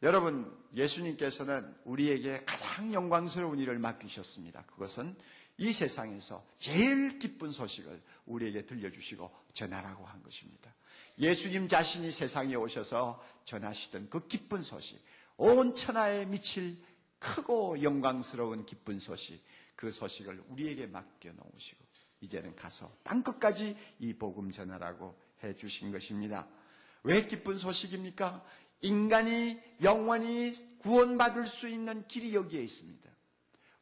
여러분, 예수님께서는 우리에게 가장 영광스러운 일을 맡기셨습니다. 그것은 이 세상에서 제일 기쁜 소식을 우리에게 들려주시고 전하라고 한 것입니다. 예수님 자신이 세상에 오셔서 전하시던 그 기쁜 소식, 온 천하에 미칠 크고 영광스러운 기쁜 소식, 그 소식을 우리에게 맡겨놓으시고 이제는 가서 땅끝까지 이 복음 전하라고 해주신 것입니다. 왜 기쁜 소식입니까? 인간이 영원히 구원받을 수 있는 길이 여기에 있습니다.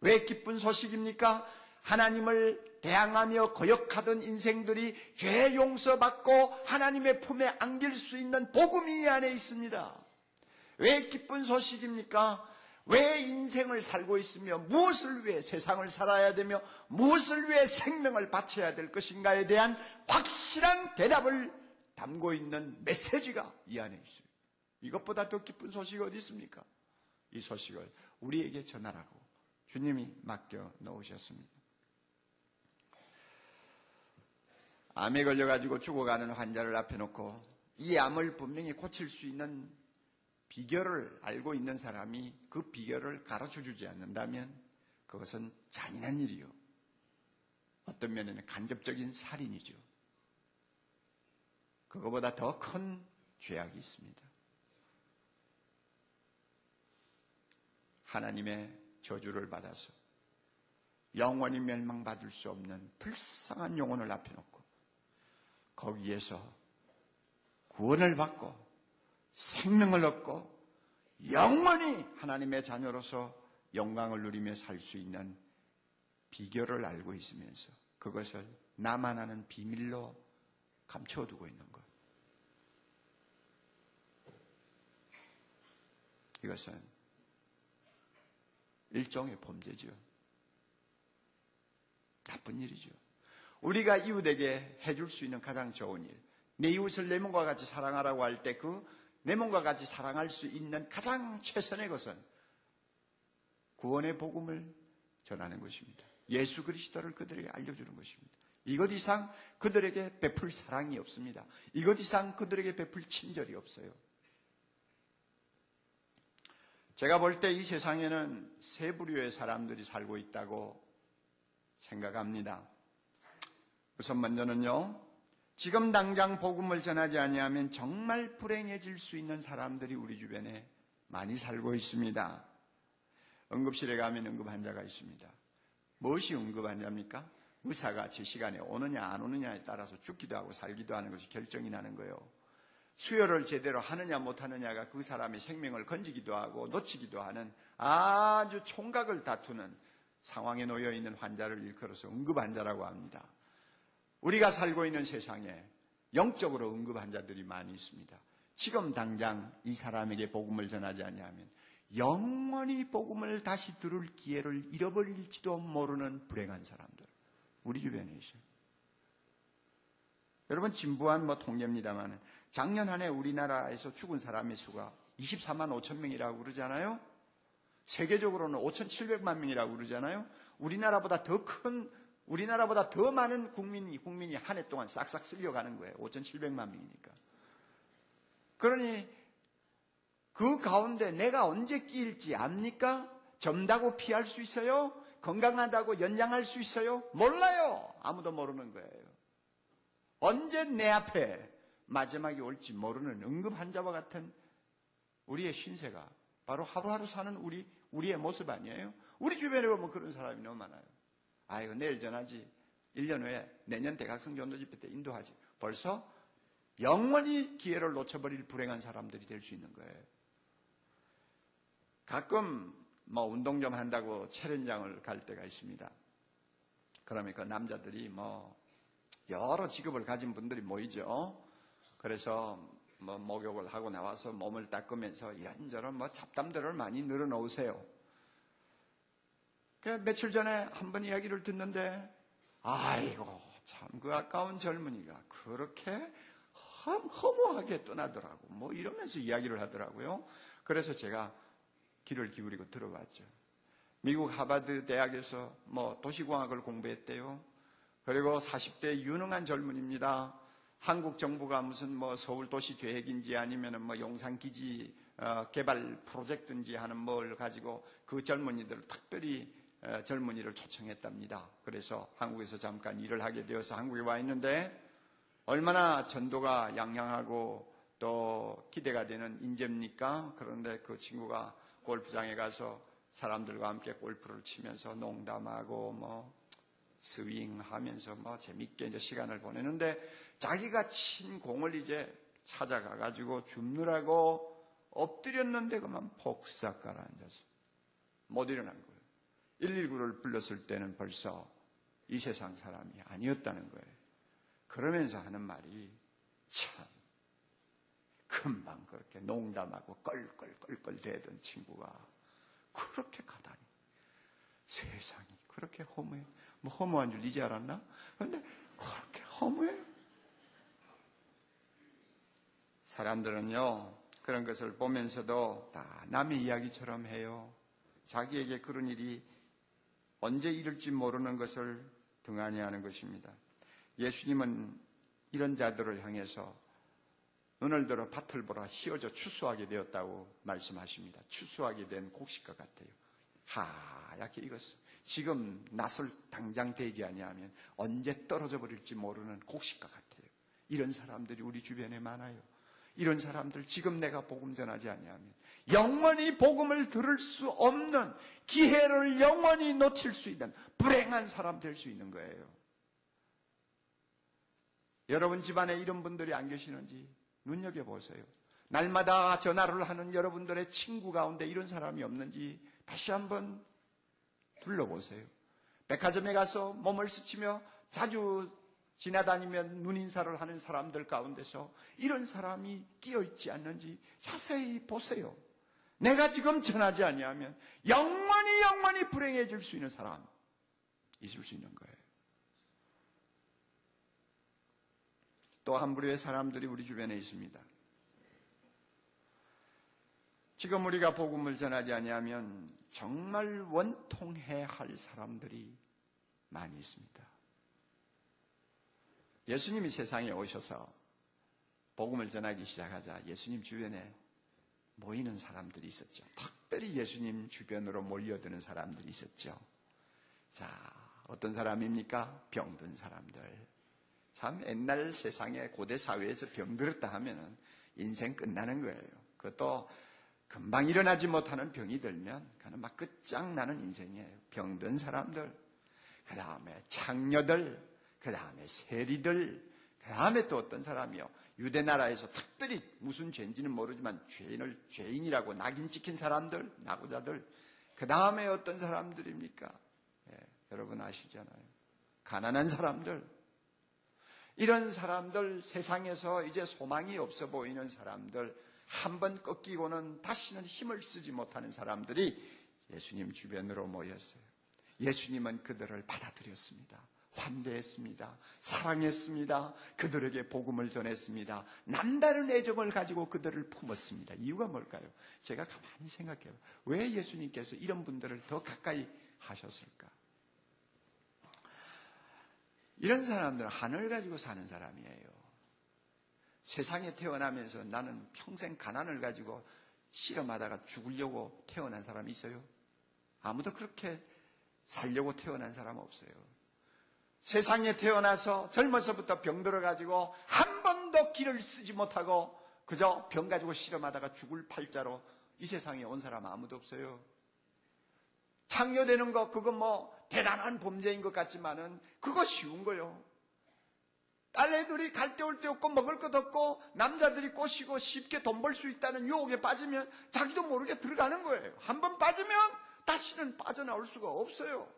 왜 기쁜 소식입니까? 하나님을 대항하며 거역하던 인생들이 죄 용서받고 하나님의 품에 안길 수 있는 복음이 이 안에 있습니다. 왜 기쁜 소식입니까? 왜 인생을 살고 있으며 무엇을 위해 세상을 살아야 되며 무엇을 위해 생명을 바쳐야 될 것인가에 대한 확실한 대답을 담고 있는 메시지가 이 안에 있어요. 이것보다 더 기쁜 소식이 어디 있습니까? 이 소식을 우리에게 전하라고 주님이 맡겨 놓으셨습니다. 암에 걸려가지고 죽어가는 환자를 앞에 놓고 이 암을 분명히 고칠 수 있는 비결을 알고 있는 사람이 그 비결을 가르쳐주지 않는다면 그것은 잔인한 일이요. 어떤 면에는 간접적인 살인이죠. 그거보다 더 큰 죄악이 있습니다. 하나님의 저주를 받아서 영원히 멸망받을 수 없는 불쌍한 영혼을 앞에 놓고 거기에서 구원을 받고 생명을 얻고 영원히 하나님의 자녀로서 영광을 누리며 살 수 있는 비결을 알고 있으면서 그것을 나만 아는 비밀로 감춰두고 있는 것. 이것은 일종의 범죄죠. 나쁜 일이죠. 우리가 이웃에게 해줄 수 있는 가장 좋은 일, 내 이웃을 내 몸과 같이 사랑하라고 할 때 그 내 몸과 같이 사랑할 수 있는 가장 최선의 것은 구원의 복음을 전하는 것입니다. 예수 그리스도를 그들에게 알려주는 것입니다. 이것 이상 그들에게 베풀 사랑이 없습니다. 이것 이상 그들에게 베풀 친절이 없어요. 제가 볼 때 이 세상에는 세 부류의 사람들이 살고 있다고 생각합니다. 우선 먼저는요, 지금 당장 복음을 전하지 아니하면 정말 불행해질 수 있는 사람들이 우리 주변에 많이 살고 있습니다. 응급실에 가면 응급환자가 있습니다. 무엇이 응급환자입니까? 의사가 제 시간에 오느냐 안 오느냐에 따라서 죽기도 하고 살기도 하는 것이 결정이 나는 거예요. 수혈을 제대로 하느냐 못하느냐가 그 사람의 생명을 건지기도 하고 놓치기도 하는 아주 총각을 다투는 상황에 놓여 있는 환자를 일컬어서 응급환자라고 합니다. 우리가 살고 있는 세상에 영적으로 응급환자들이 많이 있습니다. 지금 당장 이 사람에게 복음을 전하지 아니하면 영원히 복음을 다시 들을 기회를 잃어버릴지도 모르는 불행한 사람들, 우리 주변에 있어요. 여러분, 진부한 통계입니다만 작년 한 해 우리나라에서 죽은 사람의 수가 24만 5천 명이라고 그러잖아요. 세계적으로는 5,700만 명이라고 그러잖아요. 우리나라보다 더 많은 국민이 한 해 동안 싹싹 쓸려가는 거예요. 5,700만 명이니까. 그러니 그 가운데 내가 언제 끼일지 압니까? 젊다고 피할 수 있어요? 건강하다고 연장할 수 있어요? 몰라요. 아무도 모르는 거예요. 언제 내 앞에 마지막이 올지 모르는 응급환자와 같은 우리의 신세가 바로 하루하루 사는 우리의 모습 아니에요? 우리 주변에 보면 그런 사람이 너무 많아요. 아이고, 내일 전하지. 1년 후에 내년 대각성 전도 집회 때 인도하지. 벌써 영원히 기회를 놓쳐버릴 불행한 사람들이 될 수 있는 거예요. 가끔 운동 좀 한다고 촬영장을 갈 때가 있습니다. 그러면 그 남자들이 여러 직업을 가진 분들이 모이죠. 그래서 목욕을 하고 나와서 몸을 닦으면서 이런저런 잡담들을 많이 늘어놓으세요. 며칠 전에 한 번 이야기를 듣는데, 아이고, 참 그 아까운 젊은이가 그렇게 허무하게 떠나더라고. 이러면서 이야기를 하더라고요. 그래서 제가 귀를 기울이고 들어봤죠. 미국 하버드 대학에서 도시공학을 공부했대요. 그리고 40대 유능한 젊은입니다. 한국 정부가 무슨 서울 도시 계획인지 아니면은 용산기지 개발 프로젝트인지 하는 뭘 가지고 그 젊은이들을 특별히 젊은이를 초청했답니다. 그래서 한국에서 잠깐 일을 하게 되어서 한국에 와 있는데 얼마나 전도가 양양하고 또 기대가 되는 인재입니까? 그런데 그 친구가 골프장에 가서 사람들과 함께 골프를 치면서 농담하고 뭐 스윙하면서 뭐 재밌게 이제 시간을 보내는데 자기가 친 공을 이제 찾아가가지고 줍느라고 엎드렸는데 그만 폭삭 가라앉아서 못 일어난 거예요. 119를 불렀을 때는 벌써 이 세상 사람이 아니었다는 거예요. 그러면서 하는 말이 참 금방 그렇게 농담하고 껄껄껄껄 대던 친구가 그렇게 가다니 세상이 그렇게 허무해. 뭐 허무한 줄 이제 알았나? 그런데 그렇게 허무해. 사람들은요 그런 것을 보면서도 다 남의 이야기처럼 해요. 자기에게 그런 일이 언제 이룰지 모르는 것을 등한히 하는 것입니다. 예수님은 이런 자들을 향해서 눈을 들어 밭을 보라 휘어져 추수하게 되었다고 말씀하십니다. 추수하게 된 곡식과 같아요. 하얗게 익었어. 지금 낫을 당장 대지 아니하면 언제 떨어져 버릴지 모르는 곡식과 같아요. 이런 사람들이 우리 주변에 많아요. 이런 사람들 지금 내가 복음 전하지 아니하면 영원히 복음을 들을 수 없는 기회를 영원히 놓칠 수 있는 불행한 사람 될 수 있는 거예요. 여러분 집안에 이런 분들이 안 계시는지 눈여겨보세요. 날마다 전화를 하는 여러분들의 친구 가운데 이런 사람이 없는지 다시 한번 둘러보세요. 백화점에 가서 몸을 스치며 자주 지나다니면 눈인사를 하는 사람들 가운데서 이런 사람이 끼어있지 않는지 자세히 보세요. 내가 지금 전하지 아니하면 영원히 불행해질 수 있는 사람 있을 수 있는 거예요. 또 한 부류의 사람들이 우리 주변에 있습니다. 지금 우리가 복음을 전하지 아니하면 정말 원통해야 할 사람들이 많이 있습니다. 예수님이 세상에 오셔서 복음을 전하기 시작하자 예수님 주변에 모이는 사람들이 있었죠. 특별히 예수님 주변으로 몰려드는 사람들이 있었죠. 자, 어떤 사람입니까? 병든 사람들. 참 옛날 세상에 고대 사회에서 병들었다 하면은 인생 끝나는 거예요. 그것도 금방 일어나지 못하는 병이 들면 그는 막 끝장나는 인생이에요. 병든 사람들, 그 다음에 창녀들, 그 다음에 세리들, 그 다음에 또 어떤 사람이요. 유대 나라에서 특별히 무슨 죄인지는 모르지만 죄인이라고 낙인 찍힌 사람들, 낙오자들. 그 다음에 어떤 사람들입니까? 여러분 아시잖아요. 가난한 사람들. 이런 사람들, 세상에서 이제 소망이 없어 보이는 사람들, 한번 꺾이고는 다시는 힘을 쓰지 못하는 사람들이 예수님 주변으로 모였어요. 예수님은 그들을 받아들였습니다. 환대했습니다. 사랑했습니다. 그들에게 복음을 전했습니다. 남다른 애정을 가지고 그들을 품었습니다. 이유가 뭘까요? 제가 가만히 생각해요. 왜 예수님께서 이런 분들을 더 가까이 하셨을까? 이런 사람들은 하늘 가지고 사는 사람이에요. 세상에 태어나면서 나는 평생 가난을 가지고 실험하다가 죽으려고 태어난 사람이 있어요? 아무도 그렇게 살려고 태어난 사람 없어요. 세상에 태어나서 젊어서부터 병들어가지고 한 번도 길을 쓰지 못하고 그저 병 가지고 실험하다가 죽을 팔자로 이 세상에 온 사람 아무도 없어요. 창녀되는 거 그거 뭐 대단한 범죄인 것 같지만은 그거 쉬운 거요. 딸애들이 갈 데 올 데 없고 먹을 것 없고 남자들이 꼬시고 쉽게 돈 벌 수 있다는 유혹에 빠지면 자기도 모르게 들어가는 거예요. 한 번 빠지면 다시는 빠져나올 수가 없어요.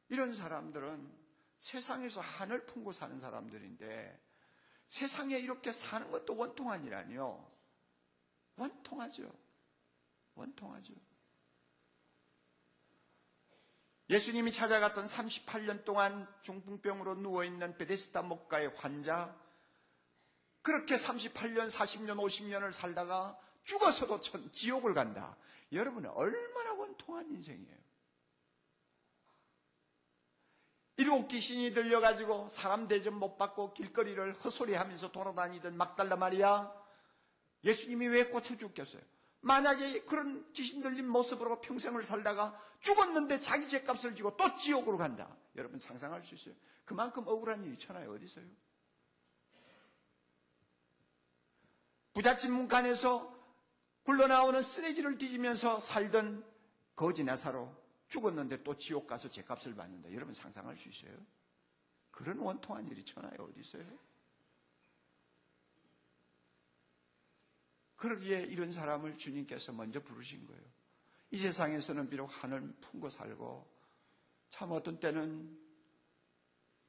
이런 사람들은 세상에서 한을 품고 사는 사람들인데 세상에 이렇게 사는 것도 원통하니라니요. 원통하죠. 원통하죠. 예수님이 찾아갔던 38년 동안 중풍병으로 누워있는 베데스다 목가의 환자, 그렇게 38년, 40년, 50년을 살다가 죽어서도 지옥을 간다. 여러분은 얼마나 원통한 인생이에요. 일곱 귀신이 들려가지고 사람 대접 못 받고 길거리를 헛소리하면서 돌아다니던 막달라 마리아, 예수님이 왜 꽂혀 죽겠어요? 만약에 그런 귀신 들린 모습으로 평생을 살다가 죽었는데 자기 죄값을 지고 또 지옥으로 간다. 여러분 상상할 수 있어요? 그만큼 억울한 일이 천하에 어디 있어요? 부잣집 문간에서 굴러나오는 쓰레기를 뒤지면서 살던 거지 나사로 죽었는데 또 지옥 가서 죄값을 받는다. 여러분 상상할 수 있어요? 그런 원통한 일이 천하에 어디 있어요? 그러기에 이런 사람을 주님께서 먼저 부르신 거예요. 이 세상에서는 비록 한을 품고 살고 참 어떤 때는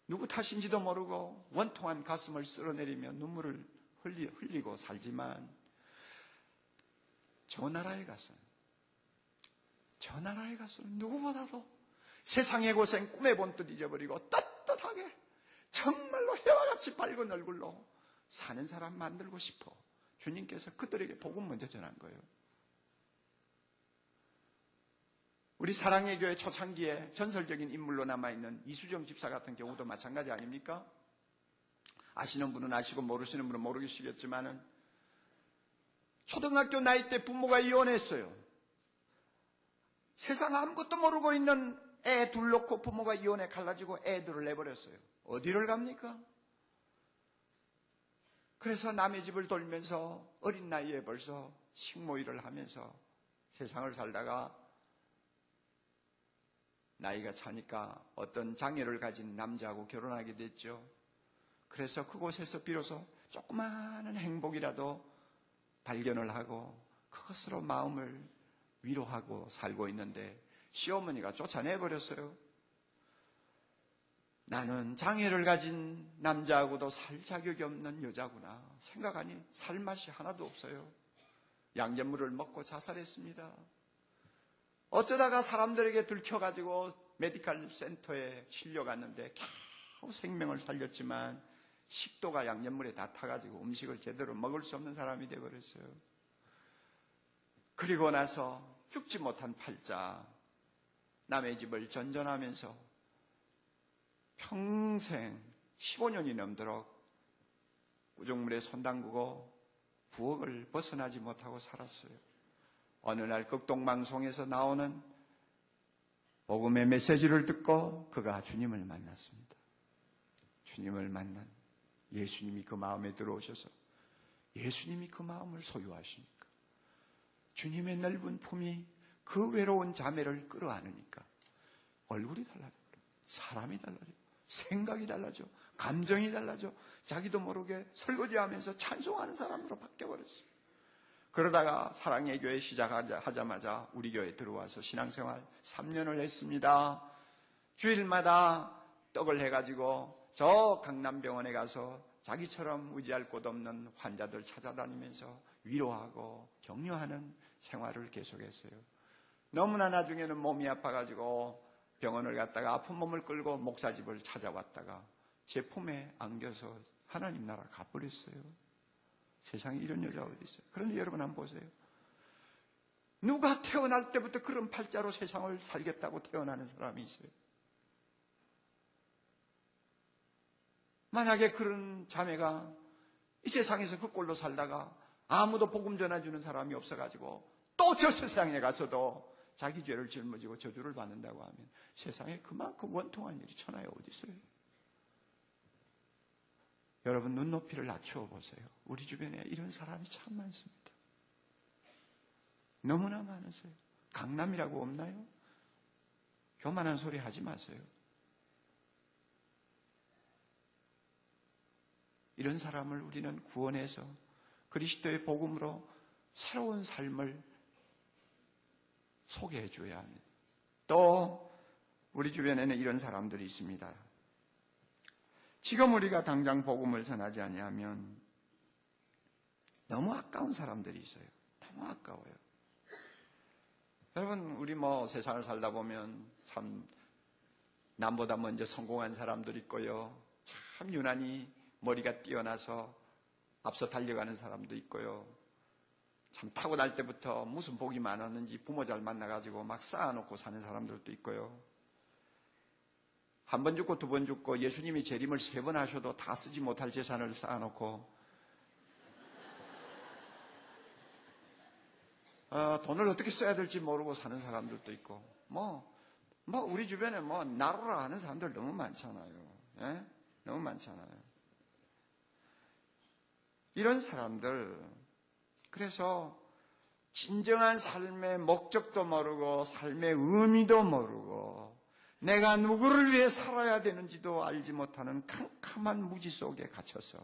누구 탓인지도 모르고 원통한 가슴을 쓸어내리며 눈물을 흘리고 살지만 저 나라에 가서는 누구보다도 세상의 고생 꿈에 본 듯 잊어버리고 떳떳하게 정말로 해와 같이 밝은 얼굴로 사는 사람 만들고 싶어 주님께서 그들에게 복음 먼저 전한 거예요. 우리 사랑의 교회 초창기에 전설적인 인물로 남아있는 이수정 집사 같은 경우도 마찬가지 아닙니까? 아시는 분은 아시고 모르시는 분은 모르시겠지만은 초등학교 나이 때 부모가 이혼했어요. 세상 아무것도 모르고 있는 애 둘 놓고 부모가 이혼해 갈라지고 애들을 내버렸어요. 어디를 갑니까? 그래서 남의 집을 돌면서 어린 나이에 벌써 식모일을 하면서 세상을 살다가 나이가 차니까 어떤 장애를 가진 남자하고 결혼하게 됐죠. 그래서 그곳에서 비로소 조그마한 행복이라도 발견을 하고 그것으로 마음을 위로하고 살고 있는데 시어머니가 쫓아내버렸어요. 나는 장애를 가진 남자하고도 살 자격이 없는 여자구나. 생각하니 살 맛이 하나도 없어요. 양잿물을 먹고 자살했습니다. 어쩌다가 사람들에게 들켜가지고 메디컬 센터에 실려갔는데 겨우 생명을 살렸지만 식도가 양잿물에 다 타가지고 음식을 제대로 먹을 수 없는 사람이 되어버렸어요. 그리고 나서 죽지 못한 팔자 남의 집을 전전하면서 평생 15년이 넘도록 구정물에 손 담그고 부엌을 벗어나지 못하고 살았어요. 어느 날 극동방송에서 나오는 복음의 메시지를 듣고 그가 주님을 만났습니다. 주님을 만난 예수님이 그 마음에 들어오셔서 예수님이 그 마음을 소유하시니까 주님의 넓은 품이 그 외로운 자매를 끌어안으니까 얼굴이 달라져, 사람이 달라져, 생각이 달라져, 감정이 달라져, 자기도 모르게 설거지하면서 찬송하는 사람으로 바뀌어버렸어요. 그러다가 사랑의 교회 시작하자마자 우리 교회에 들어와서 신앙생활 3년을 했습니다. 주일마다 떡을 해가지고 저 강남병원에 가서 자기처럼 의지할 곳 없는 환자들 찾아다니면서 위로하고 격려하는 생활을 계속했어요. 너무나 나중에는 몸이 아파가지고 병원을 갔다가 아픈 몸을 끌고 목사집을 찾아왔다가 제 품에 안겨서 하나님 나라 가버렸어요. 세상에 이런 여자 어디 있어요? 그런데 여러분 한번 보세요. 누가 태어날 때부터 그런 팔자로 세상을 살겠다고 태어나는 사람이 있어요? 만약에 그런 자매가 이 세상에서 그 꼴로 살다가 아무도 복음 전해주는 사람이 없어가지고 또 저 세상에 가서도 자기 죄를 짊어지고 저주를 받는다고 하면 세상에 그만큼 원통한 일이 천하에 어디 있어요? 여러분 눈높이를 낮추어 보세요. 우리 주변에 이런 사람이 참 많습니다. 너무나 많으세요. 강남이라고 없나요? 교만한 소리 하지 마세요. 이런 사람을 우리는 구원해서 그리스도의 복음으로 새로운 삶을 소개해 줘야 합니다. 또 우리 주변에는 이런 사람들이 있습니다. 지금 우리가 당장 복음을 전하지 아니하면 너무 아까운 사람들이 있어요. 너무 아까워요. 여러분 우리 세상을 살다 보면 참 남보다 먼저 성공한 사람들 있고요. 참 유난히 머리가 뛰어나서 앞서 달려가는 사람도 있고요. 참 타고날 때부터 무슨 복이 많았는지 부모 잘 만나가지고 막 쌓아놓고 사는 사람들도 있고요. 한 번 죽고 두 번 죽고 예수님이 재림을 3번 하셔도 다 쓰지 못할 재산을 쌓아놓고 돈을 어떻게 써야 될지 모르고 사는 사람들도 있고 우리 주변에 나로라 하는 사람들 너무 많잖아요. 예? 너무 많잖아요. 이런 사람들, 그래서 진정한 삶의 목적도 모르고 삶의 의미도 모르고 내가 누구를 위해 살아야 되는지도 알지 못하는 캄캄한 무지 속에 갇혀서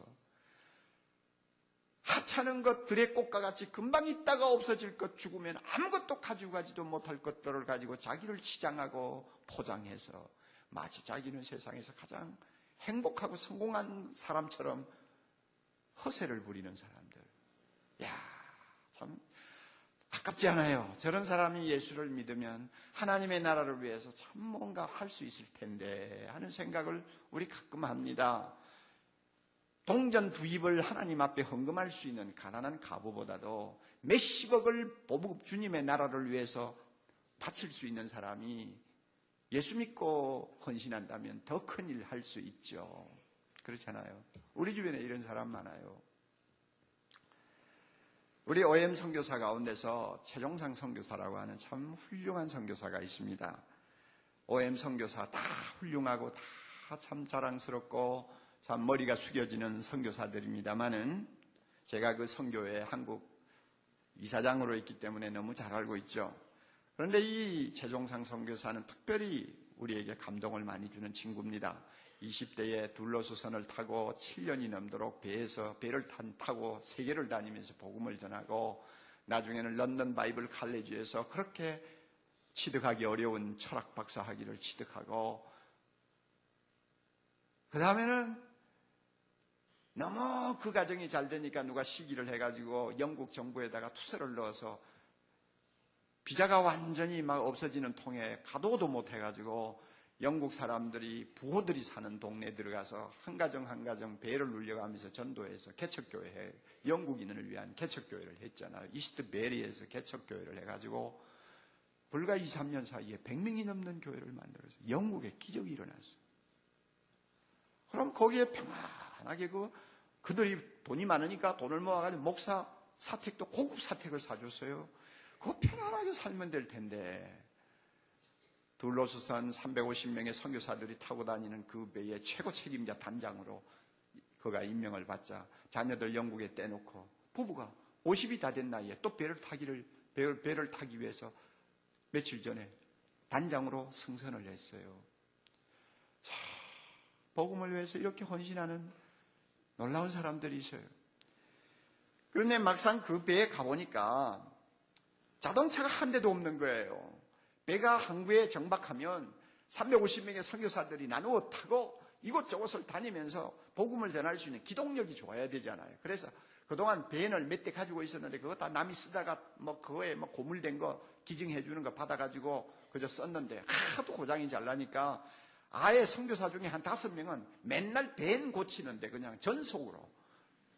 하찮은 것들의 꽃과 같이 금방 있다가 없어질 것, 죽으면 아무것도 가지고 가지도 못할 것들을 가지고 자기를 치장하고 포장해서 마치 자기는 세상에서 가장 행복하고 성공한 사람처럼 허세를 부리는 사람들. 참 아깝지 않아요. 저런 사람이 예수를 믿으면 하나님의 나라를 위해서 참 뭔가 할 수 있을 텐데 하는 생각을 우리 가끔 합니다. 동전 부입을 하나님 앞에 헌금할 수 있는 가난한 과부보다도 몇십억을 보복 주님의 나라를 위해서 바칠 수 있는 사람이 예수 믿고 헌신한다면 더 큰 일 할 수 있죠. 그렇잖아요. 우리 주변에 이런 사람 많아요. 우리 OM 선교사 가운데서 최종상 선교사라고 하는 참 훌륭한 선교사가 있습니다. OM 선교사 다 훌륭하고 다 참 자랑스럽고 참 머리가 숙여지는 선교사들입니다만은 제가 그 선교회 한국 이사장으로 있기 때문에 너무 잘 알고 있죠. 그런데 이 최종상 선교사는 특별히 우리에게 감동을 많이 주는 친구입니다. 20대에 둘러수선을 타고 7년이 넘도록 배를 타고 세계를 다니면서 복음을 전하고 나중에는 런던 바이블 칼리지에서 그렇게 취득하기 어려운 철학 박사 학위를 취득하고 그 다음에는 너무 그 과정이 잘 되니까 누가 시기를 해가지고 영국 정부에다가 투서를 넣어서 비자가 완전히 막 없어지는 통에 가도도 못해가지고 영국 사람들이 부호들이 사는 동네에 들어가서 한 가정 한 가정 배를 눌려가면서 전도해서 개척교회, 영국인을 위한 개척교회를 했잖아요. 이스트 베리에서 개척교회를 해가지고 불과 2, 3년 사이에 100명이 넘는 교회를 만들어서 영국에 기적이 일어났어요. 그럼 거기에 평안하게 그들이 돈이 많으니까 돈을 모아가지고 목사 사택도 고급 사택을 사줬어요. 그거 편안하게 살면 될 텐데 둘러수선 350명의 선교사들이 타고 다니는 그 배의 최고 책임자 단장으로 그가 임명을 받자 자녀들 영국에 떼놓고 부부가 50이 다 된 나이에 또 배를 타기 위해서 며칠 전에 단장으로 승선을 했어요. 자, 복음을 위해서 이렇게 헌신하는 놀라운 사람들이 있어요. 그런데 막상 그 배에 가보니까 자동차가 한 대도 없는 거예요. 배가 항구에 정박하면 350명의 선교사들이 나누어 타고 이곳저곳을 다니면서 복음을 전할 수 있는 기동력이 좋아야 되잖아요. 그래서 그동안 배를 몇 대 가지고 있었는데 그거 다 남이 쓰다가 그거에 고물된 거 기증해 주는 거 받아가지고 그저 썼는데 하도 고장이 잘 나니까 아예 선교사 중에 한 5명은 맨날 밴 고치는데 그냥 전속으로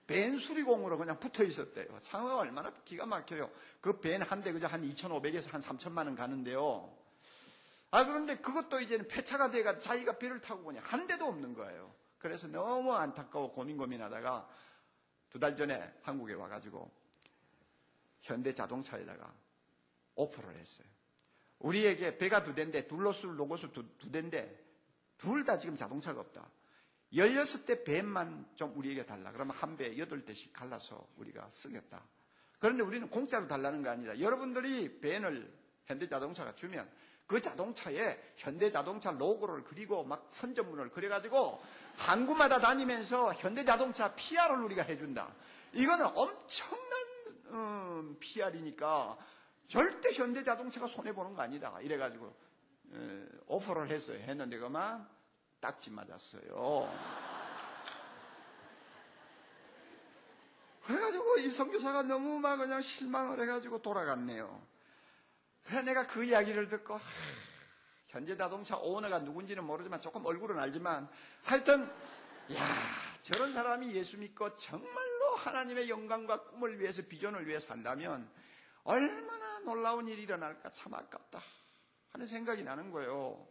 밴 수리공으로 그냥 붙어 있었대요. 참 얼마나 기가 막혀요. 그 밴 한 대 그저 한 2,500에서 한 3,000만 원 가는데요. 그런데 그것도 이제는 폐차가 돼가지고 자기가 배를 타고 보니 한 대도 없는 거예요. 그래서 너무 안타까워 고민하다가 2달 전에 한국에 와가지고 현대자동차에다가 오퍼를 했어요. 우리에게 배가 2대인데 둘러쓸 로고스 2대인데 둘 다 지금 자동차가 없다. 16대 밴만 좀 우리에게 달라. 그러면 한 배에 8대씩 갈라서 우리가 쓰겠다. 그런데 우리는 공짜로 달라는 거 아니다. 여러분들이 밴을 현대자동차가 주면 그 자동차에 현대자동차 로고를 그리고 막 선전문을 그려가지고 항구마다 다니면서 현대자동차 PR을 우리가 해준다. 이거는 엄청난 PR이니까 절대 현대자동차가 손해보는 거 아니다. 이래가지고 오퍼를 했어요. 했는데 그만 딱지 맞았어요. 그래가지고 이 선교사가 너무 막 그냥 실망을 해가지고 돌아갔네요. 그래서 내가 그 이야기를 듣고 현대자동차 오너가 누군지는 모르지만 조금 얼굴은 알지만 하여튼 저런 사람이 예수 믿고 정말로 하나님의 영광과 꿈을 위해서 비전을 위해 산다면 얼마나 놀라운 일이 일어날까 참 아깝다 하는 생각이 나는 거예요.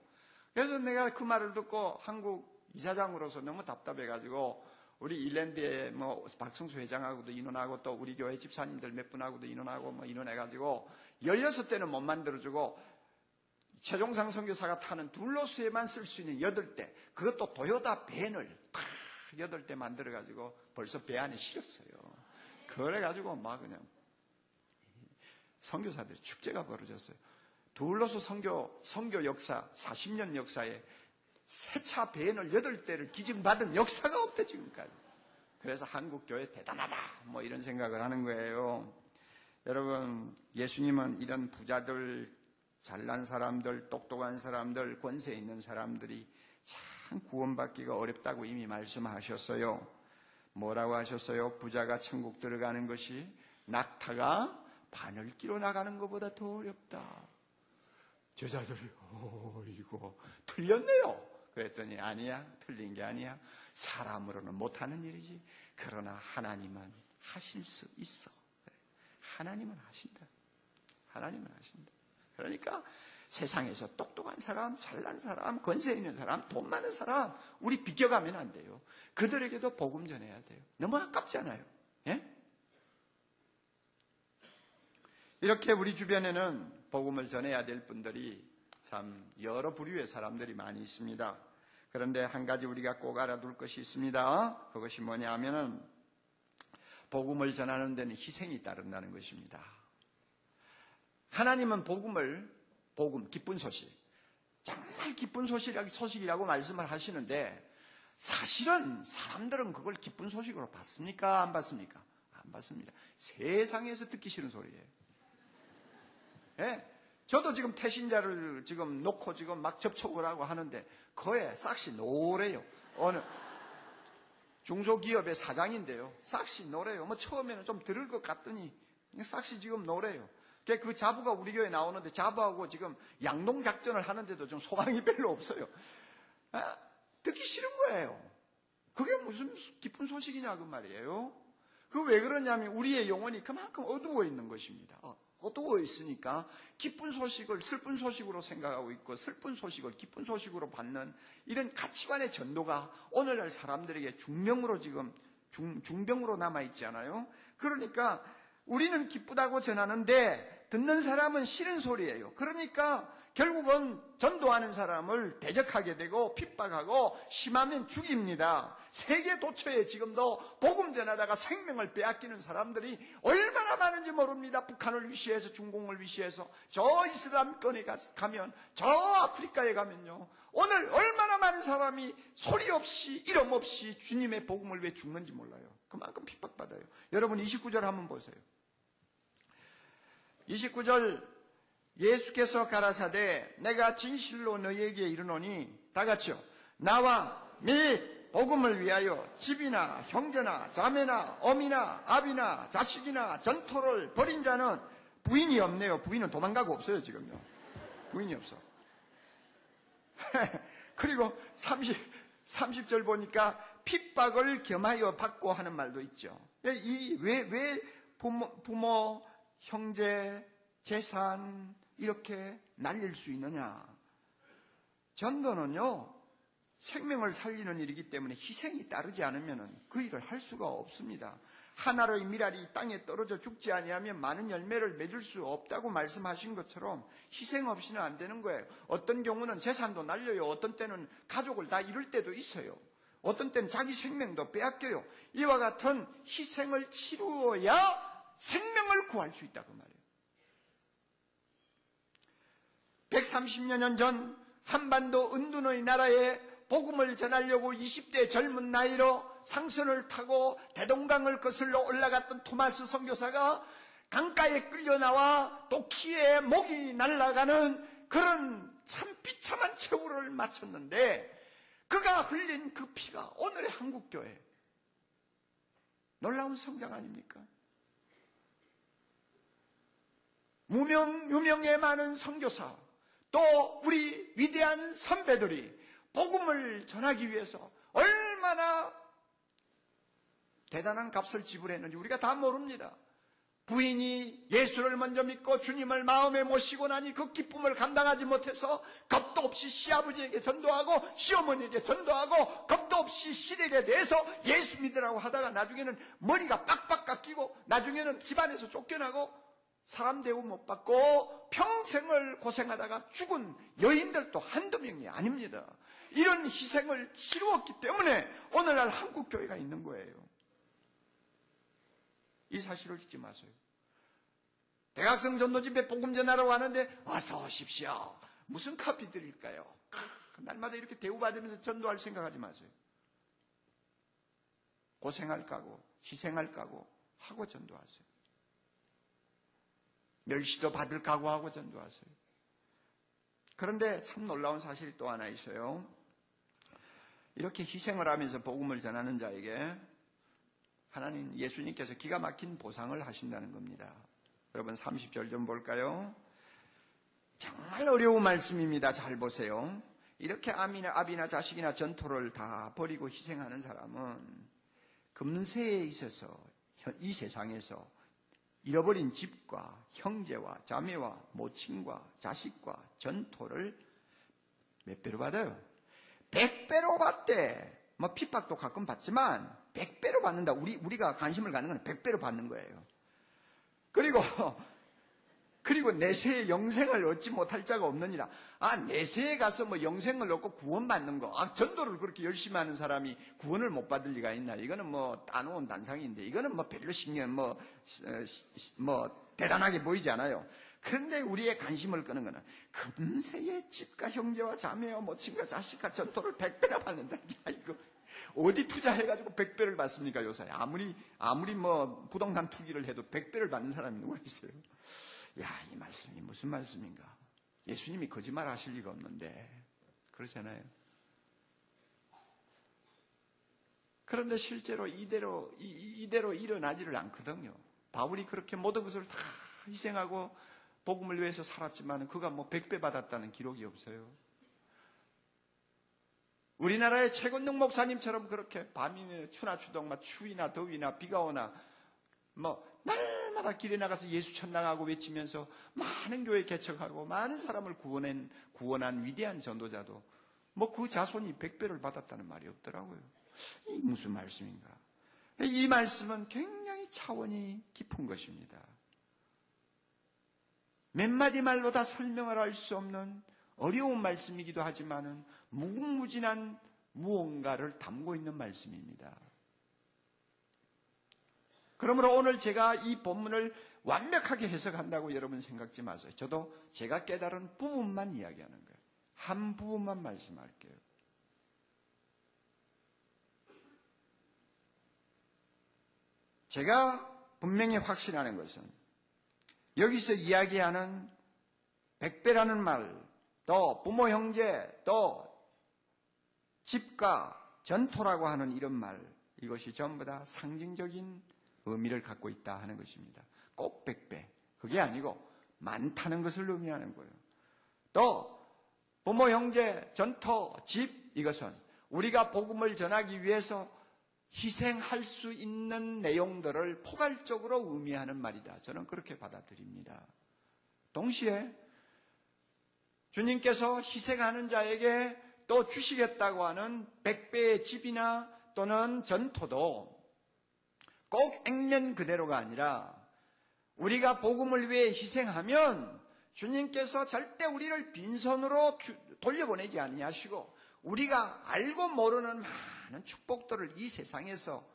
그래서 내가 그 말을 듣고 한국 이사장으로서 너무 답답해가지고 우리 일랜드에 뭐 박성수 회장하고도 인원하고 또 우리 교회 집사님들 몇 분하고도 인원하고 뭐 인원해가지고 16대는 못 만들어주고 최종상 선교사가 타는 둘러스에만 쓸 수 있는 8대, 그것도 도요타 밴을 딱 8대 만들어가지고 벌써 배 안에 실었어요. 그래가지고 막 그냥 선교사들이 축제가 벌어졌어요. 둘러서 선교 역사, 40년 역사에 세차 밴을 8대를 기증받은 역사가 없대, 지금까지. 그래서 한국교회 대단하다, 뭐 이런 생각을 하는 거예요. 여러분, 예수님은 이런 부자들, 잘난 사람들, 똑똑한 사람들, 권세 있는 사람들이 참 구원받기가 어렵다고 이미 말씀하셨어요. 뭐라고 하셨어요? 부자가 천국 들어가는 것이 낙타가 바늘기로 나가는 것보다 더 어렵다. 제자들이 이거 틀렸네요. 그랬더니 아니야, 틀린 게 아니야. 사람으로는 못하는 일이지. 그러나 하나님은 하실 수 있어. 하나님은 하신다. 하나님은 하신다. 그러니까 세상에서 똑똑한 사람, 잘난 사람, 권세 있는 사람, 돈 많은 사람 우리 비껴가면 안 돼요. 그들에게도 복음 전해야 돼요. 너무 아깝잖아요. 예? 이렇게 우리 주변에는 복음을 전해야 될 분들이 참 여러 부류의 사람들이 많이 있습니다. 그런데 한 가지 우리가 꼭 알아둘 것이 있습니다. 그것이 뭐냐 하면은 복음을 전하는 데는 희생이 따른다는 것입니다. 하나님은 복음, 기쁜 소식, 정말 기쁜 소식이라고 말씀을 하시는데 사실은 사람들은 그걸 기쁜 소식으로 받습니까? 안 받습니까? 안 받습니다. 세상에서 듣기 싫은 소리예요. 예? 저도 지금 태신자를 지금 놓고 지금 막 접촉을 하고 하는데 거에 싹시 노래요. 어느 중소기업의 사장인데요. 싹시 노래요. 뭐 처음에는 좀 들을 것 같더니 싹시 지금 노래요. 그 자부가 우리 교회에 나오는데 자부하고 지금 양동작전을 하는데도 좀 소망이 별로 없어요. 듣기 싫은 거예요. 그게 무슨 기쁜 소식이냐 그 말이에요. 그 왜 그러냐면 우리의 영혼이 그만큼 어두워 있는 것입니다. 어두워 있으니까 기쁜 소식을 슬픈 소식으로 생각하고 있고 슬픈 소식을 기쁜 소식으로 받는 이런 가치관의 전도가 오늘날 사람들에게 중명으로 지금 중병으로 남아있지 않아요? 그러니까 우리는 기쁘다고 전하는데 듣는 사람은 싫은 소리예요. 그러니까 결국은 전도하는 사람을 대적하게 되고 핍박하고 심하면 죽입니다. 세계 도처에 지금도 복음 전하다가 생명을 빼앗기는 사람들이 얼마나 많은지 모릅니다. 북한을 위시해서 중공을 위시해서 저 이슬람권에 가면 저 아프리카에 가면요. 오늘 얼마나 많은 사람이 소리 없이 이름 없이 주님의 복음을 왜 죽는지 몰라요. 그만큼 핍박받아요. 여러분 29절 한번 보세요. 29절 예수께서 가라사대 내가 진실로 너희에게 이르노니 다 같이요. 나와 및 복음을 위하여 집이나 형제나 자매나 어미나 아비나 자식이나 전토를 벌인 자는 부인이 없네요. 부인은 도망가고 없어요 지금요. 부인이 없어. 그리고 30절 보니까 핍박을 겸하여 받고 하는 말도 있죠. 왜 부모 형제, 재산 이렇게 날릴 수 있느냐? 전도는요 생명을 살리는 일이기 때문에 희생이 따르지 않으면 그 일을 할 수가 없습니다. 하나의 미랄이 땅에 떨어져 죽지 아니하면 많은 열매를 맺을 수 없다고 말씀하신 것처럼 희생 없이는 안 되는 거예요. 어떤 경우는 재산도 날려요. 어떤 때는 가족을 다 잃을 때도 있어요. 어떤 때는 자기 생명도 빼앗겨요. 이와 같은 희생을 치루어야 생명을 구할 수 있다 그 말이에요. 130여 년 전 한반도 은둔의 나라에 복음을 전하려고 20대 젊은 나이로 상선을 타고 대동강을 거슬러 올라갔던 토마스 선교사가 강가에 끌려나와 또 키에 목이 날아가는 그런 참 비참한 최후를 마쳤는데 그가 흘린 그 피가 오늘의 한국교회 놀라운 성장 아닙니까? 유명에 많은 선교사 또 우리 위대한 선배들이 복음을 전하기 위해서 얼마나 대단한 값을 지불했는지 우리가 다 모릅니다. 부인이 예수를 먼저 믿고 주님을 마음에 모시고 나니 그 기쁨을 감당하지 못해서 겁도 없이 시아버지에게 전도하고 시어머니에게 전도하고 겁도 없이 시댁에 대해서 예수 믿으라고 하다가 나중에는 머리가 빡빡 깎이고 나중에는 집안에서 쫓겨나고 사람 대우 못 받고 평생을 고생하다가 죽은 여인들도 한두 명이 아닙니다. 이런 희생을 치루었기 때문에 오늘날 한국 교회가 있는 거예요. 이 사실을 잊지 마세요. 대학생 전도집에 복음 전하러 왔는데 어서 오십시오. 무슨 커피 드릴까요? 날마다 이렇게 대우받으면서 전도할 생각하지 마세요. 고생할 까고 희생할 까고 하고 전도하세요. 멸시도 받을 각오하고 전도하세요. 그런데 참 놀라운 사실이 또 하나 있어요. 이렇게 희생을 하면서 복음을 전하는 자에게 하나님 예수님께서 기가 막힌 보상을 하신다는 겁니다. 여러분 30절 좀 볼까요? 정말 어려운 말씀입니다. 잘 보세요. 이렇게 아비나 자식이나 전토를 다 버리고 희생하는 사람은 금세에 있어서 이 세상에서 잃어버린 집과 형제와 자매와 모친과 자식과 전토를 몇 배로 받아요? 100배로 받대. 뭐 핍박도 가끔 받지만 100배로 받는다. 우리가 관심을 갖는 건 100배로 받는 거예요. 그리고 내세에 영생을 얻지 못할 자가 없느니라. 내세에 가서 뭐 영생을 얻고 구원받는 거. 전도를 그렇게 열심히 하는 사람이 구원을 못 받을 리가 있나. 이거는 뭐 따놓은 단상인데, 이거는 뭐 별로 신경, 대단하게 보이지 않아요. 그런데 우리의 관심을 끄는 거는 금세의 집과 형제와 자매와 모친과 자식과 전도를 100배나 받는다. 이거 어디 투자해가지고 100배를 받습니까, 요새? 아무리 뭐 부동산 투기를 해도 100배를 받는 사람이 누가 있어요? 이 말씀이 무슨 말씀인가? 예수님이 거짓말 하실 리가 없는데. 그렇잖아요. 그런데 실제로 이대로 일어나지를 않거든요. 바울이 그렇게 모든 것을 다 희생하고 복음을 위해서 살았지만 그가 뭐 100배 받았다는 기록이 없어요. 우리나라의 최건능 목사님처럼 그렇게 밤이나 추나 추동, 추위나 더위나 비가 오나 날마다 길에 나가서 예수 천당하고 외치면서 많은 교회 개척하고 많은 사람을 구원한 위대한 전도자도 그 자손이 100배를 받았다는 말이 없더라고요. 이 무슨 말씀인가? 이 말씀은 굉장히 차원이 깊은 것입니다. 몇 마디 말로 다 설명을 할 수 없는 어려운 말씀이기도 하지만은 무궁무진한 무언가를 담고 있는 말씀입니다. 그러므로 오늘 제가 이 본문을 완벽하게 해석한다고 여러분 생각지 마세요. 저도 제가 깨달은 부분만 이야기하는 거예요. 한 부분만 말씀할게요. 제가 분명히 확신하는 것은 여기서 이야기하는 100배라는 말, 또 부모 형제, 또 집과 전토라고 하는 이런 말, 이것이 전부 다 상징적인 의미를 갖고 있다 하는 것입니다. 꼭 100배. 그게 아니고 많다는 것을 의미하는 거예요. 또 부모 형제, 전토, 집, 이것은 우리가 복음을 전하기 위해서 희생할 수 있는 내용들을 포괄적으로 의미하는 말이다. 저는 그렇게 받아들입니다. 동시에 주님께서 희생하는 자에게 또 주시겠다고 하는 100배의 집이나 또는 전토도 꼭 액면 그대로가 아니라 우리가 복음을 위해 희생하면 주님께서 절대 우리를 빈손으로 돌려보내지 아니하시고 우리가 알고 모르는 많은 축복들을 이 세상에서부터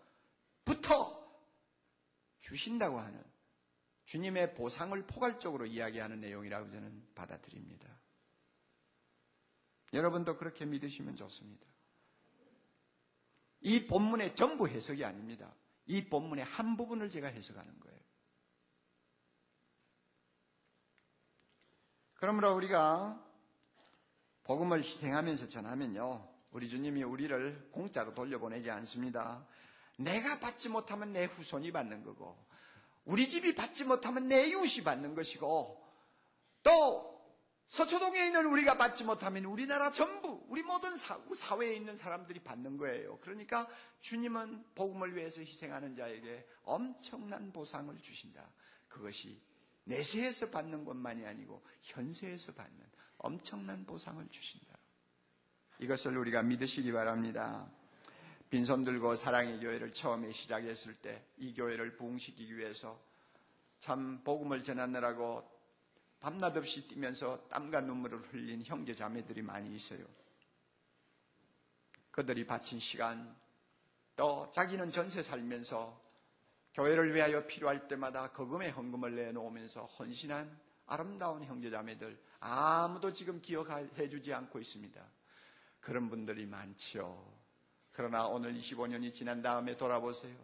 주신다고 하는 주님의 보상을 포괄적으로 이야기하는 내용이라고 저는 받아들입니다. 여러분도 그렇게 믿으시면 좋습니다. 이 본문의 전부 해석이 아닙니다. 이 본문의 한 부분을 제가 해석하는 거예요. 그러므로 우리가 복음을 희생하면서 전하면요, 우리 주님이 우리를 공짜로 돌려보내지 않습니다. 내가 받지 못하면 내 후손이 받는 거고, 우리 집이 받지 못하면 내 이웃이 받는 것이고, 또 서초동에 있는 우리가 받지 못하면 우리나라 전부, 우리 모든 사회에 있는 사람들이 받는 거예요. 그러니까 주님은 복음을 위해서 희생하는 자에게 엄청난 보상을 주신다. 그것이 내세에서 받는 것만이 아니고 현세에서 받는 엄청난 보상을 주신다. 이것을 우리가 믿으시기 바랍니다. 빈손 들고 사랑의 교회를 처음에 시작했을 때 이 교회를 부흥시키기 위해서 참 복음을 전하느라고 밤낮 없이 뛰면서 땀과 눈물을 흘린 형제 자매들이 많이 있어요. 그들이 바친 시간, 또 자기는 전세 살면서 교회를 위하여 필요할 때마다 거금의 헌금을 내놓으면서 헌신한 아름다운 형제 자매들, 아무도 지금 기억해 주지 않고 있습니다. 그런 분들이 많지요. 그러나 오늘 25년이 지난 다음에 돌아보세요.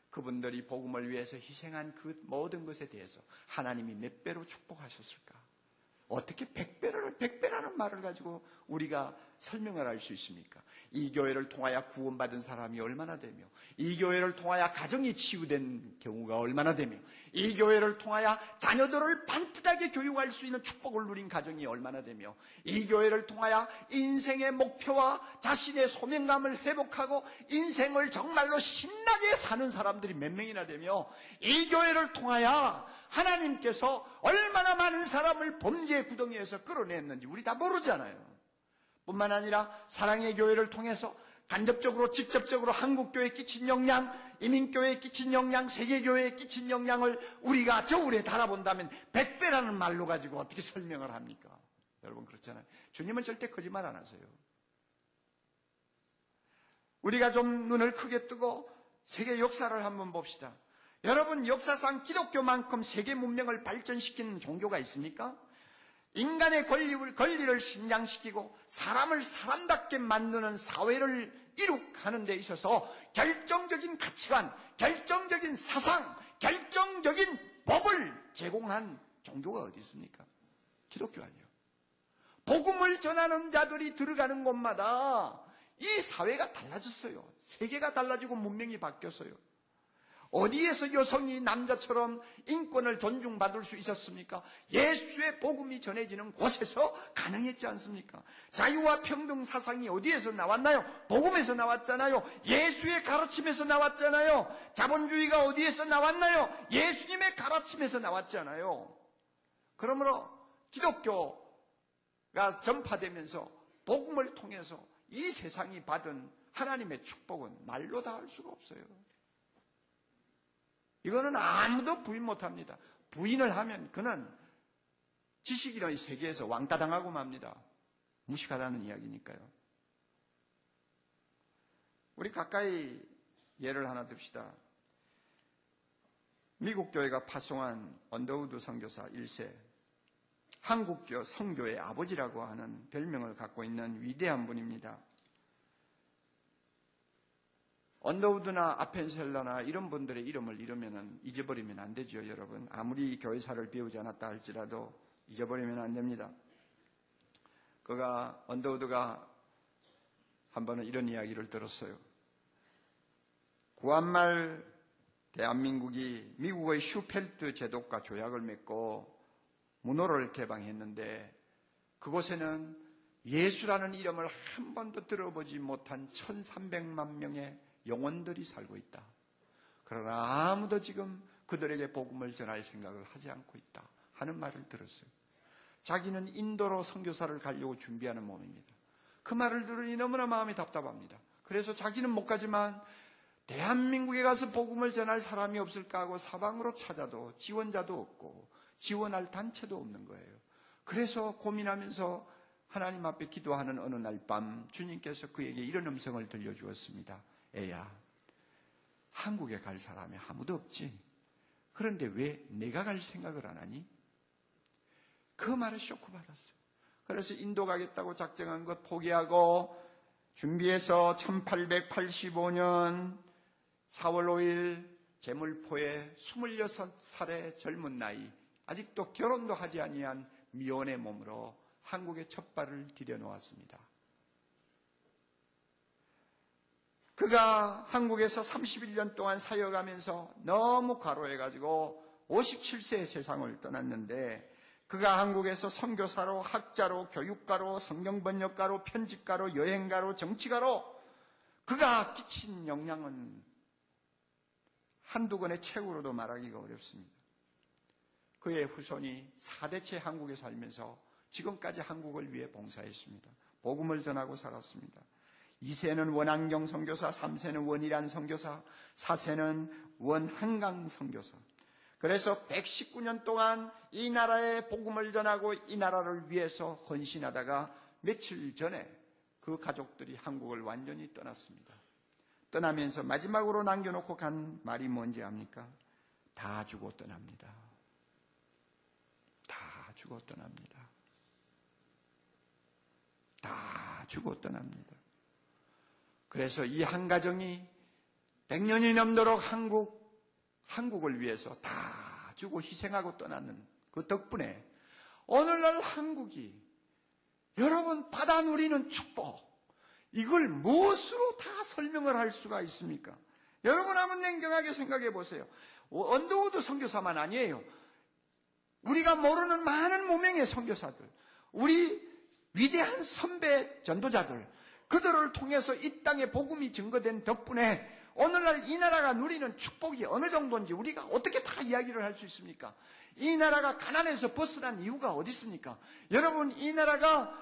그분들이 복음을 위해서 희생한 그 모든 것에 대해서 하나님이 몇 배로 축복하셨을까? 어떻게 100배라는 말을 가지고 우리가 설명을 할 수 있습니까? 이 교회를 통하여 구원받은 사람이 얼마나 되며, 이 교회를 통하여 가정이 치유된 경우가 얼마나 되며, 이 교회를 통하여 자녀들을 반듯하게 교육할 수 있는 축복을 누린 가정이 얼마나 되며, 이 교회를 통하여 인생의 목표와 자신의 소명감을 회복하고 인생을 정말로 신나게 사는 사람들이 몇 명이나 되며, 이 교회를 통하여 하나님께서 얼마나 많은 사람을 범죄의 구덩이에서 끌어냈는지 우리 다 모르잖아요. 뿐만 아니라 사랑의 교회를 통해서 간접적으로 직접적으로 한국교회에 끼친 영향, 이민교회에 끼친 영향, 세계교회에 끼친 영향을 우리가 저울에 달아본다면 100배라는 말로 가지고 어떻게 설명을 합니까? 여러분 그렇잖아요. 주님은 절대 거짓말 안 하세요. 우리가 좀 눈을 크게 뜨고 세계 역사를 한번 봅시다. 여러분 역사상 기독교만큼 세계 문명을 발전시키는 종교가 있습니까? 인간의 권리를 신장시키고 사람을 사람답게 만드는 사회를 이룩하는 데 있어서 결정적인 가치관, 결정적인 사상, 결정적인 법을 제공한 종교가 어디 있습니까? 기독교 아니에요. 복음을 전하는 자들이 들어가는 곳마다 이 사회가 달라졌어요. 세계가 달라지고 문명이 바뀌었어요. 어디에서 여성이 남자처럼 인권을 존중받을 수 있었습니까? 예수의 복음이 전해지는 곳에서 가능했지 않습니까? 자유와 평등 사상이 어디에서 나왔나요? 복음에서 나왔잖아요. 예수의 가르침에서 나왔잖아요. 자본주의가 어디에서 나왔나요? 예수님의 가르침에서 나왔잖아요. 그러므로 기독교가 전파되면서 복음을 통해서 이 세상이 받은 하나님의 축복은 말로 다 할 수가 없어요. 이거는 아무도 부인 못합니다. 부인을 하면 그는 지식인의 세계에서 왕따 당하고 맙니다. 무식하다는 이야기니까요. 우리 가까이 예를 하나 듭시다. 미국 교회가 파송한 언더우드 선교사 1세, 한국교 선교의 아버지라고 하는 별명을 갖고 있는 위대한 분입니다. 언더우드나 아펜셀러나 이런 분들의 이름을 잊어버리면 안 되죠, 여러분. 아무리 교회사를 배우지 않았다 할지라도 잊어버리면 안 됩니다. 언더우드가 한 번은 이런 이야기를 들었어요. 구한말 대한민국이 미국의 슈펠트 제도과 조약을 맺고 문호를 개방했는데 그곳에는 예수라는 이름을 한 번도 들어보지 못한 1300만 명의 영혼들이 살고 있다. 그러나 아무도 지금 그들에게 복음을 전할 생각을 하지 않고 있다 하는 말을 들었어요. 자기는 인도로 선교사를 가려고 준비하는 몸입니다. 그 말을 들으니 너무나 마음이 답답합니다. 그래서 자기는 못 가지만 대한민국에 가서 복음을 전할 사람이 없을까 하고 사방으로 찾아도 지원자도 없고 지원할 단체도 없는 거예요. 그래서 고민하면서 하나님 앞에 기도하는 어느 날 밤 주님께서 그에게 이런 음성을 들려주었습니다. 애야, 한국에 갈 사람이 아무도 없지. 그런데 왜 내가 갈 생각을 안 하니? 그 말에 쇼크받았어요. 그래서 인도 가겠다고 작정한 것 포기하고 준비해서 1885년 4월 5일 제물포에 26살의 젊은 나이, 아직도 결혼도 하지 아니한 미혼의 몸으로 한국에 첫 발을 디뎌놓았습니다. 그가 한국에서 31년 동안 사역하면서 너무 과로해가지고 57세에 세상을 떠났는데 그가 한국에서 선교사로, 학자로, 교육가로, 성경번역가로, 편집가로, 여행가로, 정치가로 그가 끼친 영향은 한두 권의 책으로도 말하기가 어렵습니다. 그의 후손이 4대째 한국에 살면서 지금까지 한국을 위해 봉사했습니다. 복음을 전하고 살았습니다. 2세는 원안경 선교사, 3세는 원일안 선교사, 4세는 원한강 선교사. 그래서 119년 동안 이 나라에 복음을 전하고 이 나라를 위해서 헌신하다가 며칠 전에 그 가족들이 한국을 완전히 떠났습니다. 떠나면서 마지막으로 남겨놓고 간 말이 뭔지 압니까? 다 주고 떠납니다. 다 주고 떠납니다. 다 주고 떠납니다. 그래서 이 한 가정이 100년이 넘도록 한국을 위해서 다 주고 희생하고 떠나는 그 덕분에 오늘날 한국이 여러분 받아 누리는 축복, 이걸 무엇으로 다 설명을 할 수가 있습니까? 여러분 한번 냉정하게 생각해 보세요. 언더우드 선교사만 아니에요. 우리가 모르는 많은 무명의 선교사들, 우리 위대한 선배 전도자들, 그들을 통해서 이 땅에 복음이 증거된 덕분에 오늘날 이 나라가 누리는 축복이 어느 정도인지 우리가 어떻게 다 이야기를 할 수 있습니까? 이 나라가 가난에서 벗어난 이유가 어디 있습니까? 여러분, 이 나라가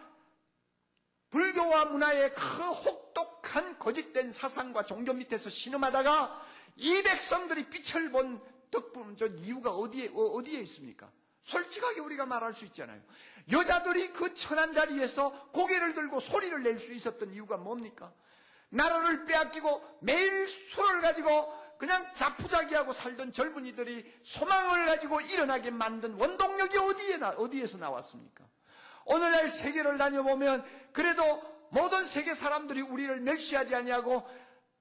불교와 문화의 그 혹독한 거짓된 사상과 종교 밑에서 신음하다가 이 백성들이 빛을 본 덕분, 저 이유가 어디에 있습니까? 솔직하게 우리가 말할 수 있잖아요. 여자들이 그 천한 자리에서 고개를 들고 소리를 낼 수 있었던 이유가 뭡니까? 나라를 빼앗기고 매일 술을 가지고 그냥 자푸자기하고 살던 젊은이들이 소망을 가지고 일어나게 만든 원동력이 어디에서 나왔습니까? 오늘날 세계를 다녀보면 그래도 모든 세계 사람들이 우리를 멸시하지 아니하고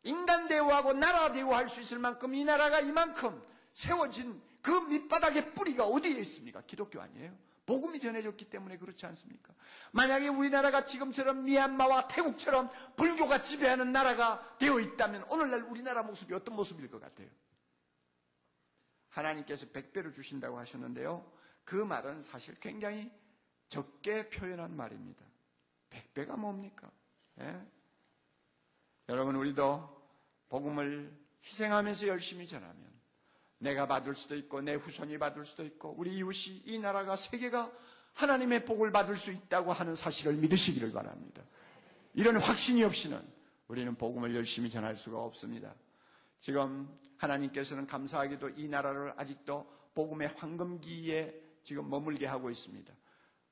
인간 대우하고 나라 대우할 수 있을 만큼 이 나라가 이만큼 세워진 그 밑바닥의 뿌리가 어디에 있습니까? 기독교 아니에요? 복음이 전해졌기 때문에 그렇지 않습니까? 만약에 우리나라가 지금처럼 미얀마와 태국처럼 불교가 지배하는 나라가 되어 있다면 오늘날 우리나라 모습이 어떤 모습일 것 같아요? 하나님께서 100배를 주신다고 하셨는데요. 그 말은 사실 굉장히 적게 표현한 말입니다. 100배가 뭡니까? 예? 여러분, 우리도 복음을 희생하면서 열심히 전하면 내가 받을 수도 있고 내 후손이 받을 수도 있고 우리 이웃이, 이 나라가, 세계가 하나님의 복을 받을 수 있다고 하는 사실을 믿으시기를 바랍니다. 이런 확신이 없이는 우리는 복음을 열심히 전할 수가 없습니다. 지금 하나님께서는 감사하게도 이 나라를 아직도 복음의 황금기에 지금 머물게 하고 있습니다.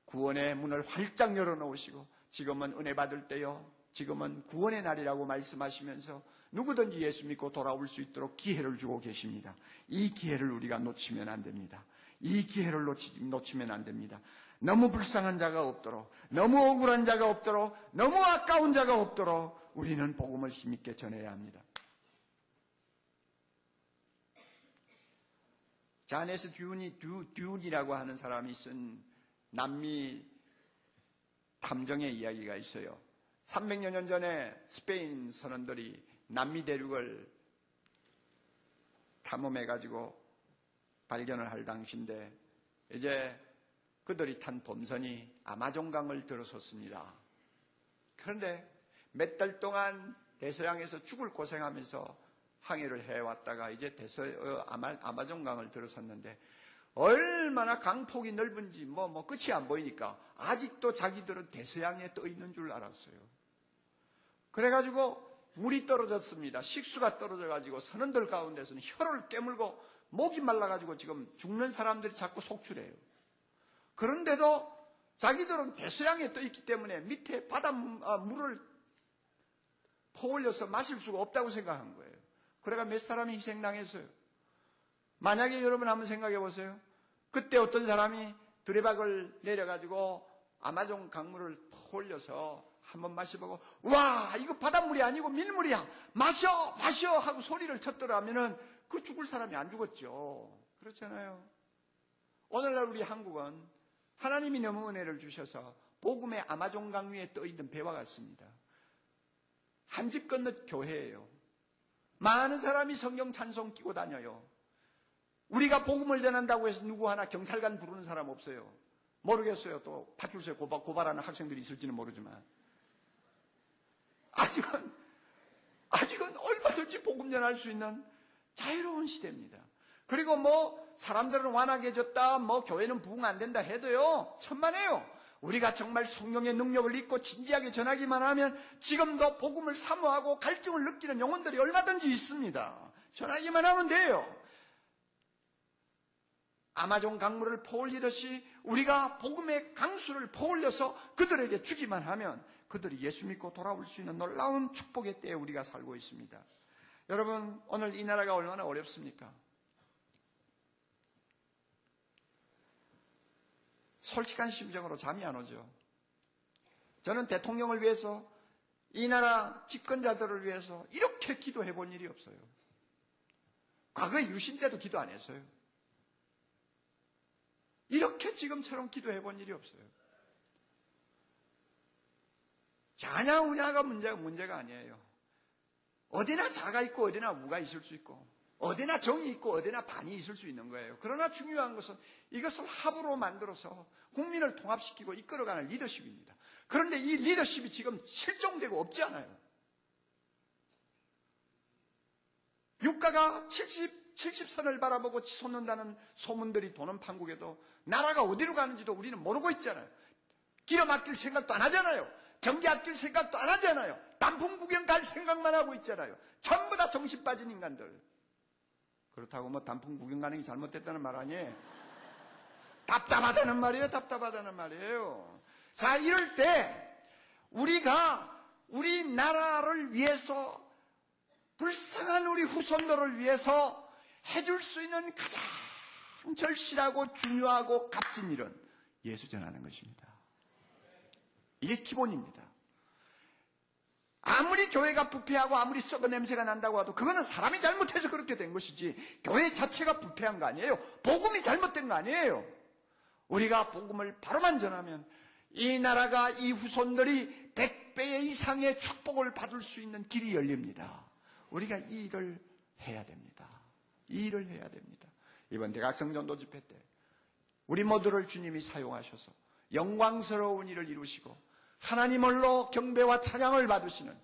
구원의 문을 활짝 열어놓으시고 지금은 은혜 받을 때요, 지금은 구원의 날이라고 말씀하시면서 누구든지 예수 믿고 돌아올 수 있도록 기회를 주고 계십니다. 이 기회를 우리가 놓치면 안 됩니다. 이 기회를 놓치면 안 됩니다. 너무 불쌍한 자가 없도록, 너무 억울한 자가 없도록, 너무 아까운 자가 없도록 우리는 복음을 힘있게 전해야 합니다. 자네스 듀운이라고 하는 사람이 쓴 남미 탐정의 이야기가 있어요. 300여 년 전에 스페인 선원들이 남미 대륙을 탐험해가지고 발견을 할 당시인데 이제 그들이 탄 범선이 아마존강을 들어섰습니다. 그런데 몇 달 동안 대서양에서 죽을 고생하면서 항해를 해왔다가 이제 아마존강을 들어섰는데 얼마나 강폭이 넓은지 끝이 안 보이니까 아직도 자기들은 대서양에 떠 있는 줄 알았어요. 그래가지고 물이 떨어졌습니다. 식수가 떨어져가지고 선원들 가운데서는 혀를 깨물고 목이 말라가지고 지금 죽는 사람들이 자꾸 속출해요. 그런데도 자기들은 대서양에 떠 있기 때문에 밑에 바닷물을 퍼올려서 마실 수가 없다고 생각한 거예요. 그래가 몇 사람이 희생당했어요. 만약에 여러분 한번 생각해 보세요. 그때 어떤 사람이 두레박을 내려가지고 아마존 강물을 퍼올려서 한번 마셔보고 와, 이거 바닷물이 아니고 밀물이야, 마셔 하고 소리를 쳤더라면은 그 죽을 사람이 안 죽었죠. 그렇잖아요. 오늘날 우리 한국은 하나님이 너무 은혜를 주셔서 복음의 아마존강 위에 떠 있는 배와 같습니다. 한 집 건너 교회예요. 많은 사람이 성경 찬송 끼고 다녀요. 우리가 복음을 전한다고 해서 누구 하나 경찰관 부르는 사람 없어요. 모르겠어요. 또 파출소에 고발하는 학생들이 있을지는 모르지만 아직은 얼마든지 복음 전할 수 있는 자유로운 시대입니다. 그리고 사람들은 완악해졌다, 교회는 부흥 안 된다 해도요, 천만에요. 우리가 정말 성령의 능력을 잊고 진지하게 전하기만 하면 지금도 복음을 사모하고 갈증을 느끼는 영혼들이 얼마든지 있습니다. 전하기만 하면 돼요. 아마존 강물을 퍼올리듯이 우리가 복음의 강수를 퍼올려서 그들에게 주기만 하면 그들이 예수 믿고 돌아올 수 있는 놀라운 축복의 때에 우리가 살고 있습니다. 여러분, 오늘 이 나라가 얼마나 어렵습니까? 솔직한 심정으로 잠이 안 오죠. 저는 대통령을 위해서, 이 나라 집권자들을 위해서 이렇게 기도해 본 일이 없어요. 과거에 유신 때도 기도 안 했어요. 이렇게 지금처럼 기도해 본 일이 없어요. 자냐 우냐가 문제가 아니에요. 어디나 자가 있고 어디나 우가 있을 수 있고 어디나 정이 있고 어디나 반이 있을 수 있는 거예요. 그러나 중요한 것은 이것을 합으로 만들어서 국민을 통합시키고 이끌어가는 리더십입니다. 그런데 이 리더십이 지금 실종되고 없지 않아요. 유가가 70선을 바라보고 치솟는다는 소문들이 도는 판국에도 나라가 어디로 가는지도 우리는 모르고 있잖아요. 기름 아낄 생각도 안 하잖아요. 전기 아낄 생각도 안 하잖아요. 단풍 구경 갈 생각만 하고 있잖아요. 전부 다 정신 빠진 인간들. 그렇다고 단풍 구경 가는 게 잘못됐다는 말 아니에요. 답답하다는 말이에요. 답답하다는 말이에요. 자, 이럴 때 우리가 우리나라를 위해서, 불쌍한 우리 후손들을 위해서 해줄 수 있는 가장 절실하고 중요하고 값진 일은 예수 전하는 것입니다. 이게 기본입니다. 아무리 교회가 부패하고 아무리 썩은 냄새가 난다고 해도 그거는 사람이 잘못해서 그렇게 된 것이지 교회 자체가 부패한 거 아니에요. 복음이 잘못된 거 아니에요. 우리가 복음을 바로만 전하면 이 나라가, 이 후손들이 100배 이상의 축복을 받을 수 있는 길이 열립니다. 우리가 이 일을 해야 됩니다. 이 일을 해야 됩니다. 이번 대각성 전도 집회 때 우리 모두를 주님이 사용하셔서 영광스러운 일을 이루시고 하나님 홀로 경배와 찬양을 받으시는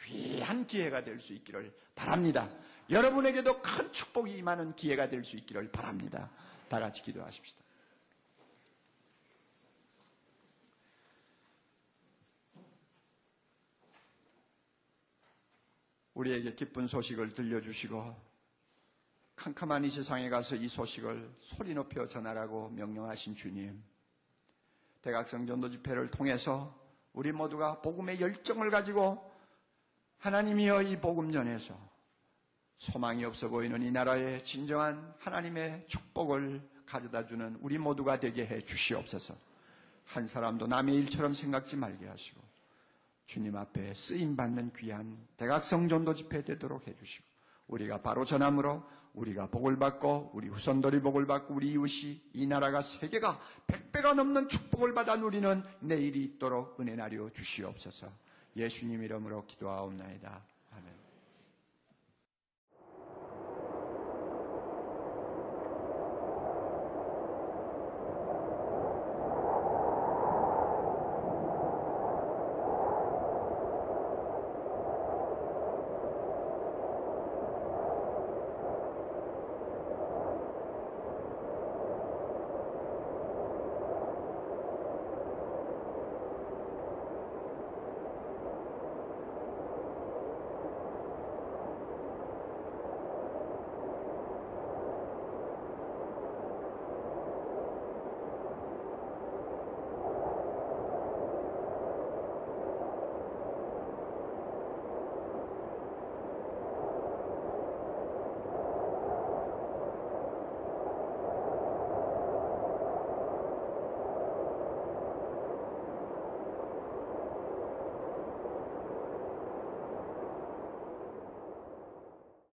귀한 기회가 될 수 있기를 바랍니다. 여러분에게도 큰 축복이 임하는 기회가 될 수 있기를 바랍니다. 다 같이 기도하십시다. 우리에게 기쁜 소식을 들려주시고 캄캄한 이 세상에 가서 이 소식을 소리 높여 전하라고 명령하신 주님, 대각성 전도 집회를 통해서 우리 모두가 복음의 열정을 가지고 하나님이여 이 복음 전에서 소망이 없어 보이는 이 나라에 진정한 하나님의 축복을 가져다주는 우리 모두가 되게 해 주시옵소서. 한 사람도 남의 일처럼 생각지 말게 하시고 주님 앞에 쓰임받는 귀한 대각성 전도 집회 되도록 해주시고 우리가 바로 전함으로 우리가 복을 받고 우리 후손들이 복을 받고 우리 이웃이, 이 나라가, 세계가 100배가 넘는 축복을 받아 누리는 내일이 있도록 은혜 나려 주시옵소서. 예수님 이름으로 기도하옵나이다.